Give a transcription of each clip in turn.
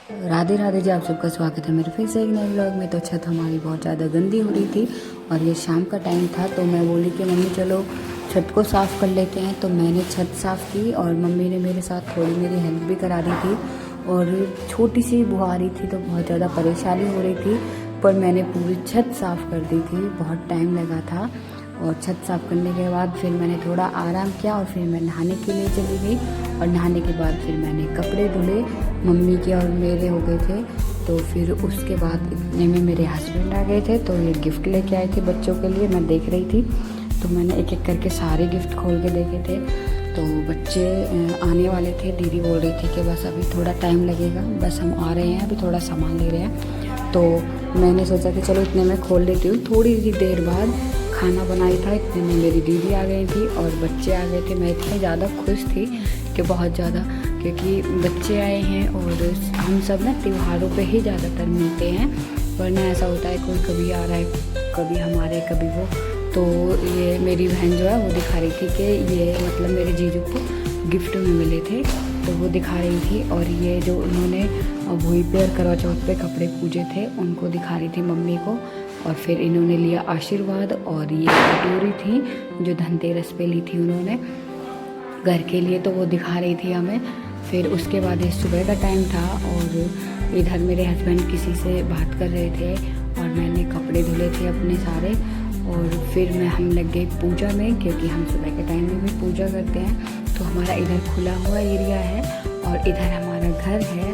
राधे राधे जी, आप सबका स्वागत है मेरे फिर से एक नए व्लॉग में। तो छत हमारी बहुत ज़्यादा गंदी हो रही थी और ये शाम का टाइम था, तो मैं बोली कि मम्मी चलो छत को साफ़ कर लेते हैं। तो मैंने छत साफ़ की और मम्मी ने मेरे साथ थोड़ी मेरी हेल्प भी करा दी थी। और छोटी सी बुआ रही थी तो बहुत ज़्यादा परेशानी हो रही थी, पर मैंने पूरी छत साफ़ कर दी थी। बहुत टाइम लगा था और छत साफ़ करने के बाद फिर मैंने थोड़ा आराम किया और फिर मैं नहाने के लिए चली गई। और नहाने के बाद फिर मैंने कपड़े धुले, मम्मी के और मेरे हो गए थे। तो फिर उसके बाद इतने में मेरे हस्बैंड आ गए थे, तो ये गिफ्ट लेके आए थे बच्चों के लिए। मैं देख रही थी तो मैंने एक एक करके सारे गिफ्ट खोल के देखे थे। तो बच्चे आने वाले थे, दीदी बोल रही थी कि बस अभी थोड़ा टाइम लगेगा, बस हम आ रहे हैं, अभी थोड़ा सामान ले रहे हैं। तो मैंने सोचा कि चलो इतने में खोल लेती हूँ। थोड़ी सी देर बाद खाना बनाई था, इतने में मेरी दीदी आ गई थी और बच्चे आ गए थे। मैं इतनी ज़्यादा खुश थी कि बहुत ज़्यादा, क्योंकि बच्चे आए हैं और हम सब ना त्योहारों पे ही ज़्यादातर मिलते हैं, वरना ऐसा होता है कोई कभी आ रहा है, कभी हम आ रहे हैं, कभी वो। तो ये मेरी बहन जो है वो दिखा रही थी कि ये मतलब मेरे जीजू को गिफ्ट में मिले थे, तो वो दिखा रही थी। और ये जो उन्होंने भूई पे और करवा चौथ पे कपड़े पूजे थे उनको दिखा रही थी मम्मी को। और फिर इन्होंने लिया आशीर्वाद। और ये कटोरी थी जो धनतेरस पे ली थी उन्होंने घर के लिए, तो वो दिखा रही थी हमें। फिर उसके बाद ये सुबह का टाइम था और इधर मेरे हस्बैंड किसी से बात कर रहे थे और मैंने कपड़े धुले थे अपने सारे। और फिर हम लग गए पूजा में, क्योंकि हम सुबह के टाइम में भी पूजा करते हैं। तो हमारा इधर खुला हुआ एरिया है और इधर हमारा घर है।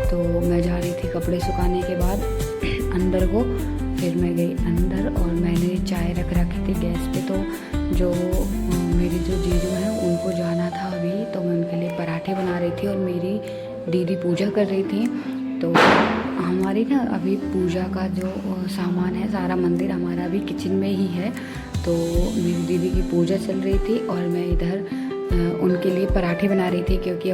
तो मैं जा रही थी कपड़े सुखाने के बाद अंदर को। फिर मैं गई अंदर और मैंने चाय रख रखी थी गैस पे। तो जो मेरे जो जीजू हैं उनको जाना था अभी, तो मैं उनके लिए पराठे बना रही थी और मेरी दीदी पूजा कर रही थी। तो हमारी ना अभी पूजा का जो सामान है, सारा मंदिर हमारा अभी किचन में ही है। तो मेरी दीदी की पूजा चल रही थी और मैं इधर उनके लिए पराठे बना रही थी, क्योंकि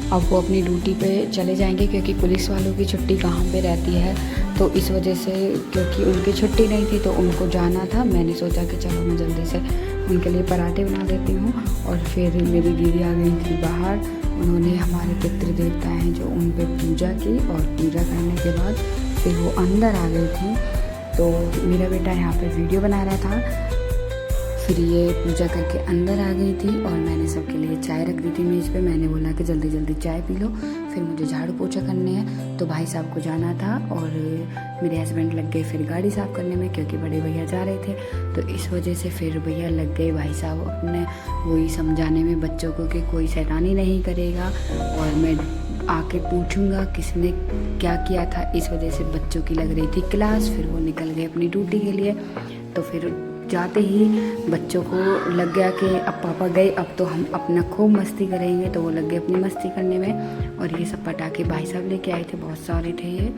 अब वो अपनी ड्यूटी पे चले जाएंगे, क्योंकि पुलिस वालों की छुट्टी कहाँ पे रहती है। तो इस वजह से, क्योंकि उनकी छुट्टी नहीं थी तो उनको जाना था, मैंने सोचा कि चलो मैं जल्दी से उनके लिए पराठे बना देती हूँ। और फिर मेरी दीदी आ गई थी बाहर, उन्होंने हमारे पितृ देवता हैं जो उन पर पूजा की। और पूजा करने के बाद फिर वो अंदर आ गई थी। तो मेरा बेटा यहाँ पे वीडियो बना रहा था। फिर ये पूजा करके अंदर आ गई थी और मैंने सबके लिए चाय रख दी थी मेज़ पे। मैंने बोला कि जल्दी जल्दी चाय पी लो, फिर मुझे झाड़ू पोछा करने हैं। तो भाई साहब को जाना था और मेरे हस्बैंड लग गए फिर गाड़ी साफ़ करने में, क्योंकि बड़े भैया जा रहे थे। तो इस वजह से फिर भैया लग गए भाई साहब अपने वही समझाने में बच्चों को कि कोई शैतानी नहीं करेगा और मैं आके पूछूंगा किसने क्या किया था। इस वजह से बच्चों की लग रही थी क्लास, फिर वो निकल गए अपनी ड्यूटी के लिए। तो फिर जाते ही बच्चों को लग गया कि अब पापा गए, अब तो हम अपना खूब मस्ती करेंगे। तो वो लग गए अपनी मस्ती करने में। और ये सब पटाखे भाई साहब लेके आए थे, बहुत सारे थे ये।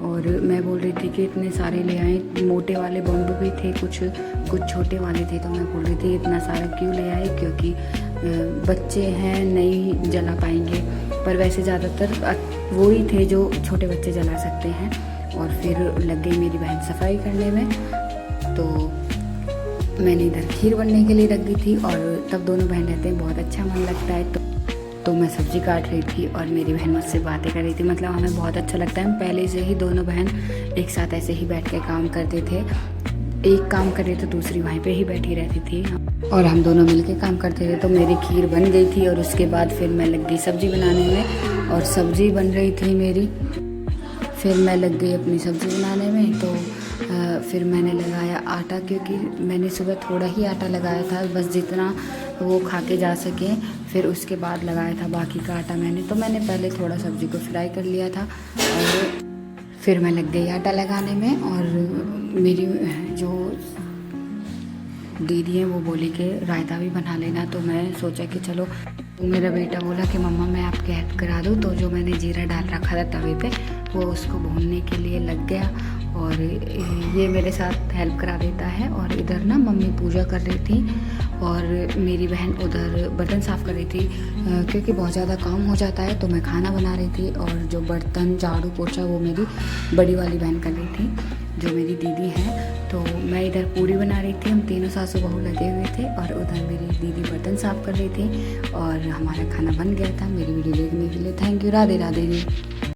और मैं बोल रही थी कि इतने सारे ले आए, मोटे वाले बम भी थे, कुछ छोटे वाले थे। तो मैं बोल रही थी इतना सारा क्यों ले आए, क्योंकि बच्चे हैं नहीं जला पाएंगे, पर वैसे ज़्यादातर वो ही थे जो छोटे बच्चे जला सकते हैं। और फिर लग गई मेरी बहन सफाई करने में। तो मैंने इधर खीर बनने के लिए रख दी थी और तब दोनों बहन रहते हैं, बहुत अच्छा मन लगता है। तो मैं सब्ज़ी काट रही थी और मेरी बहन मुझसे बातें कर रही थी। मतलब हमें बहुत अच्छा लगता है, हम पहले से ही दोनों बहन एक साथ ऐसे ही बैठ के काम करते थे। एक काम कर रहे तो दूसरी वहीं पे ही बैठी रहती थी और हम दोनों मिलके काम करते थे। तो मेरी खीर बन गई थी और उसके बाद फिर मैं लग गई सब्ज़ी बनाने में और सब्ज़ी बन रही थी मेरी। फिर मैं लग गई अपनी सब्ज़ी बनाने में। तो फिर मैंने लगाया आटा, क्योंकि मैंने सुबह थोड़ा ही आटा लगाया था, बस जितना वो खा के जा सके। फिर उसके बाद लगाया था बाकी का आटा मैंने। तो मैंने पहले थोड़ा सब्ज़ी को फ्राई कर लिया था और फिर मैं लग गई आटा लगाने में। और मेरी जो दीदी है वो बोली कि रायता भी बना लेना। तो मैं सोचा कि चलो, तो मेरा बेटा बोला कि मम्मा मैं आपकी हेल्प करा दूँ। तो जो मैंने जीरा डाल रखा था तवे पे, वो उसको भूनने के लिए लग गया और ये मेरे साथ हेल्प करा देता है। और इधर ना मम्मी पूजा कर रही थी और मेरी बहन उधर बर्तन साफ़ कर रही थी, क्योंकि बहुत ज़्यादा काम हो जाता है। तो मैं खाना बना रही थी और जो बर्तन झाड़ू पोछा वो मेरी बड़ी वाली बहन कर रही थी, जो मेरी दीदी है। तो मैं इधर पूरी बना रही थी, हम तीनों सासू बहू लगे हुए थे और उधर मेरी दीदी बर्तन साफ़ कर रही थी और हमारा खाना बन गया था। मेरी वीडियो देखने के लिए thank you. Radhe Radhe ji.